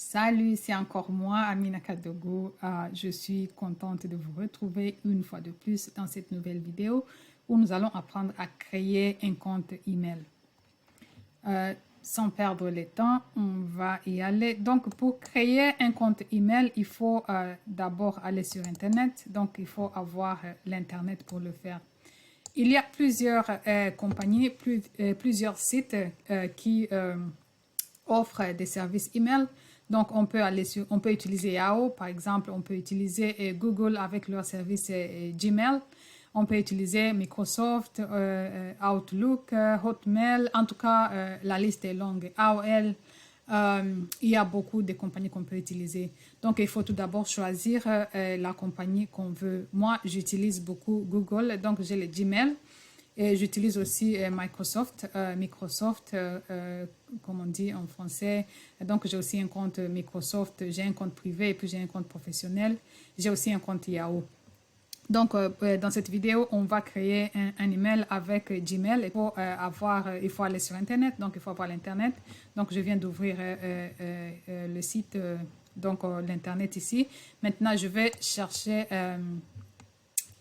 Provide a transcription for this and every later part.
Salut, c'est encore moi, Amina Kadogo. Je suis contente de vous retrouver une fois de plus dans cette nouvelle vidéo où nous allons apprendre à créer un compte email. Sans perdre le temps, on va y aller. Donc, pour créer un compte email, il faut d'abord aller sur Internet. Donc, il faut avoir l'Internet pour le faire. Il y a plusieurs compagnies, plusieurs sites qui offrent des services email. Donc, on peut utiliser Yahoo, par exemple, on peut utiliser Google avec leur service Gmail. On peut utiliser Microsoft, Outlook, Hotmail. En tout cas, la liste est longue. AOL, il y a beaucoup de compagnies qu'on peut utiliser. Donc, il faut tout d'abord choisir la compagnie qu'on veut. Moi, j'utilise beaucoup Google, donc j'ai le Gmail. Et j'utilise aussi Microsoft, comme on dit en français. Donc, j'ai aussi un compte Microsoft, j'ai un compte privé et puis j'ai un compte professionnel. J'ai aussi un compte Yahoo. Donc, dans cette vidéo, on va créer un email avec Gmail. Il faut aller sur Internet, donc il faut avoir l'Internet. Donc, je viens d'ouvrir le site, l'Internet ici. Maintenant, je vais chercher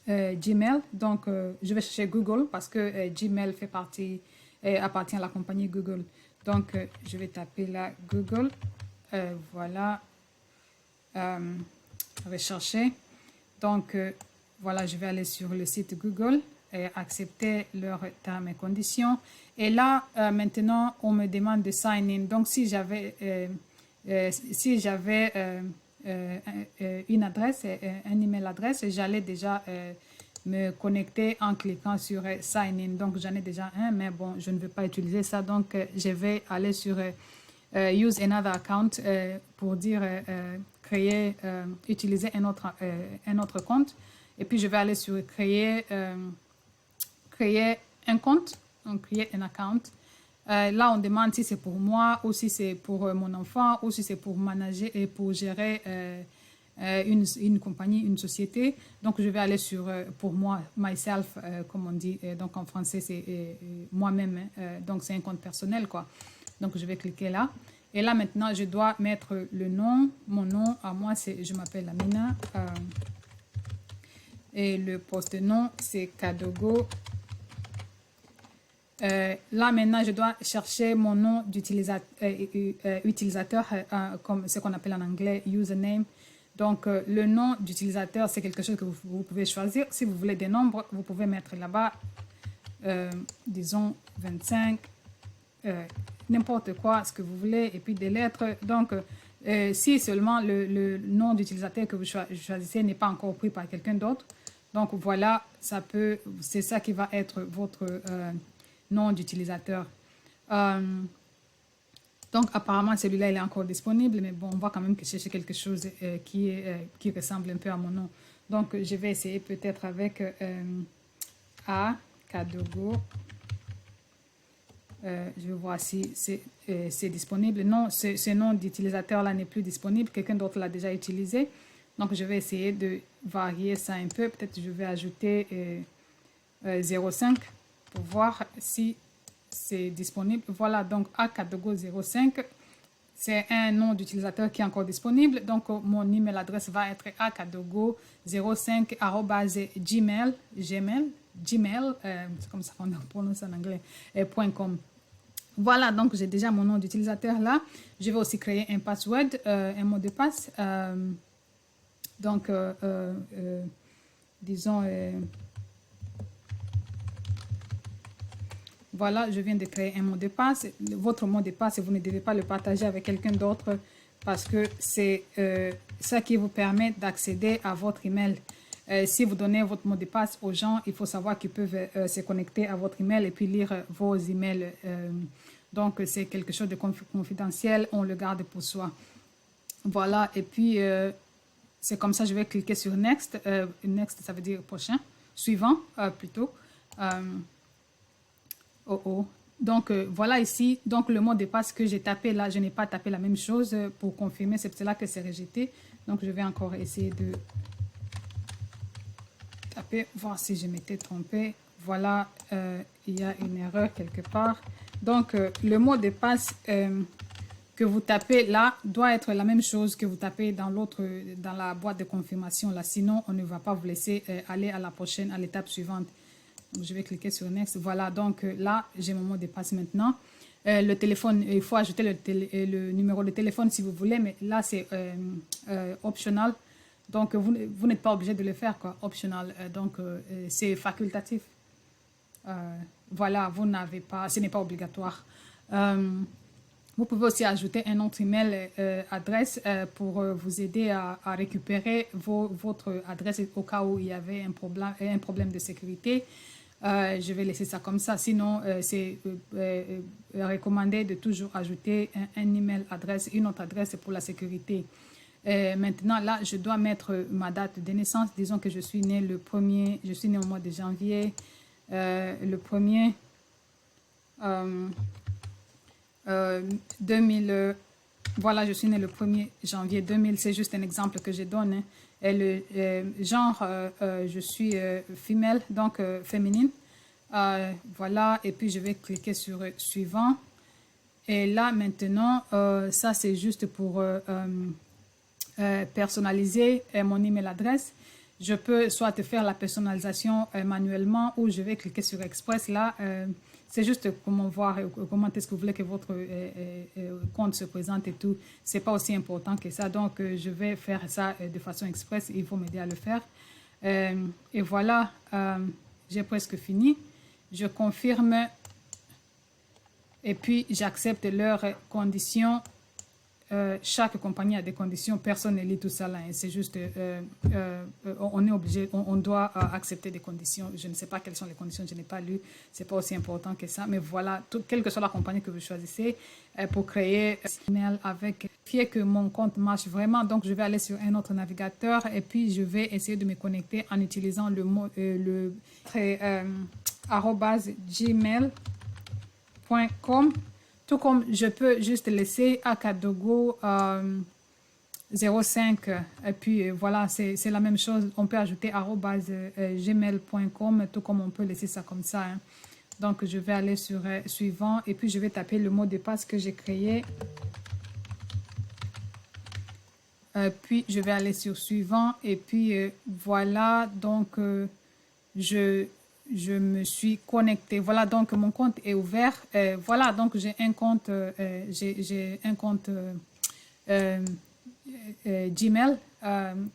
Gmail. Donc, je vais chercher Google parce que Gmail appartient à la compagnie Google. Donc, je vais taper là Google. Voilà. Je vais chercher. Donc, voilà, je vais aller sur le site Google et accepter leurs termes et conditions. Et là, maintenant, on me demande de sign in. Donc, si j'avais une adresse, un email adresse, j'allais déjà me connecter en cliquant sur sign in. Donc, j'en ai déjà un, mais bon, je ne veux pas utiliser ça. Donc, je vais aller sur use another account pour dire utiliser un autre compte. Et puis, je vais aller sur créer un compte, donc create an account. Là, on demande si c'est pour moi ou si c'est pour mon enfant ou si c'est pour manager et pour gérer une compagnie, une société. Donc, je vais aller sur pour moi, myself, comme on dit. Donc, en français, c'est moi-même. Donc, c'est un compte personnel, quoi. Donc, je vais cliquer là. Et là, maintenant, je dois mettre le nom. Mon nom, à moi, je m'appelle Amina. Et le post-nom, c'est Kadogo. Là, maintenant, je dois chercher mon nom d'utilisateur, comme ce qu'on appelle en anglais username. Donc, le nom d'utilisateur, c'est quelque chose que vous pouvez choisir. Si vous voulez des nombres, vous pouvez mettre là-bas, disons 25, n'importe quoi, ce que vous voulez, et puis des lettres. Donc, si seulement le nom d'utilisateur que vous choisissez n'est pas encore pris par quelqu'un d'autre, donc voilà, c'est ça qui va être votre nom d'utilisateur. Donc apparemment celui-là il est encore disponible, mais bon, on va quand même chercher quelque chose qui ressemble un peu à mon nom. Donc je vais essayer peut-être avec A Kadogo. Je vais voir si c'est disponible. Non, ce nom d'utilisateur là n'est plus disponible. Quelqu'un d'autre l'a déjà utilisé. Donc, je vais essayer de varier ça un peu. Peut-être je vais ajouter 0,5 pour voir si c'est disponible. Voilà, donc Akadogo 05, c'est un nom d'utilisateur qui est encore disponible. Donc, mon email adresse va être akadogo05@gmail, c'est comme ça qu'on prononce en anglais, .com. Voilà, donc j'ai déjà mon nom d'utilisateur là. Je vais aussi créer un password, un mot de passe. Donc, disons, voilà, je viens de créer un mot de passe. Votre mot de passe, vous ne devez pas le partager avec quelqu'un d'autre parce que c'est ça qui vous permet d'accéder à votre email. Si vous donnez votre mot de passe aux gens, il faut savoir qu'ils peuvent se connecter à votre email et puis lire vos emails. Donc, c'est quelque chose de confidentiel, on le garde pour soi. Voilà, et puis... c'est comme ça, je vais cliquer sur Next. Next, ça veut dire prochain. Suivant, plutôt. Donc, voilà ici. Donc, le mot de passe que j'ai tapé là, je n'ai pas tapé la même chose pour confirmer. C'est là que c'est rejeté. Donc, je vais encore essayer de taper, voir si je m'étais trompé. Voilà, il y a une erreur quelque part. Donc, le mot de passe que vous tapez là doit être la même chose que vous tapez dans dans la boîte de confirmation là. Sinon, on ne va pas vous laisser aller à la prochaine, à l'étape suivante. Donc, je vais cliquer sur Next. Voilà, donc là, j'ai mon mot de passe maintenant. Le téléphone, il faut ajouter le numéro de téléphone si vous voulez, mais là, c'est optional. Donc, vous n'êtes pas obligé de le faire, quoi, optional. Donc, c'est facultatif. Voilà, vous n'avez pas, ce n'est pas obligatoire. Vous pouvez aussi ajouter un autre email adresse pour vous aider à récupérer votre adresse au cas où il y avait un problème de sécurité. Je vais laisser ça comme ça. Sinon, c'est recommandé de toujours ajouter un email adresse, une autre adresse pour la sécurité. Maintenant, là, je dois mettre ma date de naissance. Disons que je suis née je suis née au mois de janvier, le 1er 2000. Voilà, je suis née le 1er janvier 2000. C'est juste un exemple que je donne. Hein. Et le genre, je suis femelle, donc féminine. Voilà, et puis je vais cliquer sur suivant. Et là, maintenant, ça, c'est juste pour personnaliser mon email adresse. Je peux soit faire la personnalisation manuellement ou je vais cliquer sur Express. Là, c'est juste comment voir comment est-ce que vous voulez que votre compte se présente et tout. C'est pas aussi important que ça. Donc, je vais faire ça de façon express. Il faut m'aider à le faire. Et voilà, j'ai presque fini. Je confirme et puis j'accepte leurs conditions. Chaque compagnie a des conditions, personne ne lit tout ça là. C'est juste, on est obligé, on doit accepter des conditions. Je ne sais pas quelles sont les conditions, je n'ai pas lu, c'est pas aussi important que ça. Mais voilà, quelle que soit la compagnie que vous choisissez, pour créer un email avec, vérifier que mon compte marche vraiment. Donc, je vais aller sur un autre navigateur et puis je vais essayer de me connecter en utilisant le mot, @gmail.com. Tout comme je peux juste laisser Akadogo 05 et puis voilà, c'est la même chose. On peut ajouter @gmail.com, tout comme on peut laisser ça comme ça. Hein. Donc, je vais aller sur suivant et puis je vais taper le mot de passe que j'ai créé. Puis, je vais aller sur suivant et puis voilà, donc je me suis connectée. Voilà, donc mon compte est ouvert. Voilà, donc j'ai un compte, Gmail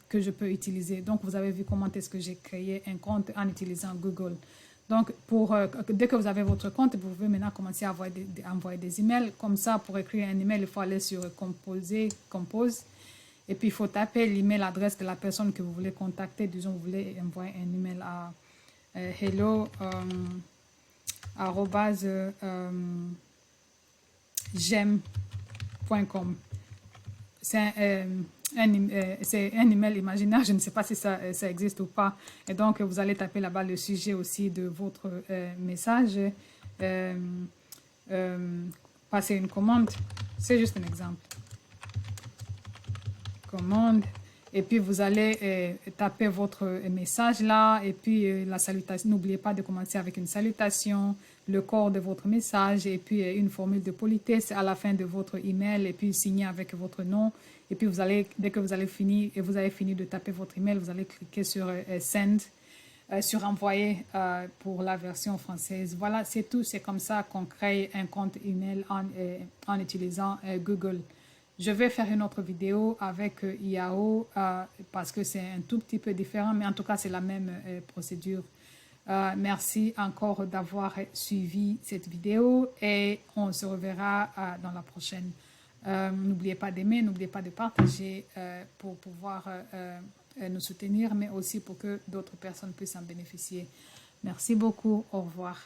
que je peux utiliser. Donc, vous avez vu comment est-ce que j'ai créé un compte en utilisant Google. Donc, dès que vous avez votre compte, vous pouvez maintenant commencer à envoyer des emails. Comme ça, pour écrire un email, il faut aller sur Compose. Et puis, il faut taper l'email adresse de la personne que vous voulez contacter. Disons, vous voulez envoyer un email à hello @gem.com. C'est un email imaginaire, je ne sais pas si ça existe ou pas. Et donc, vous allez taper là-bas le sujet aussi de votre message. Passer une commande, c'est juste un exemple. Commande. Et puis, vous allez taper votre message là. Et puis, la salutation. N'oubliez pas de commencer avec une salutation, le corps de votre message et puis une formule de politesse à la fin de votre email. Et puis, signer avec votre nom. Et puis, dès que vous avez fini de taper votre email, vous allez cliquer sur Send, sur Envoyer pour la version française. Voilà, c'est tout. C'est comme ça qu'on crée un compte email en utilisant Google. Je vais faire une autre vidéo avec Yahoo parce que c'est un tout petit peu différent, mais en tout cas, c'est la même procédure. Merci encore d'avoir suivi cette vidéo et on se reverra dans la prochaine. N'oubliez pas d'aimer, n'oubliez pas de partager pour pouvoir nous soutenir, mais aussi pour que d'autres personnes puissent en bénéficier. Merci beaucoup. Au revoir.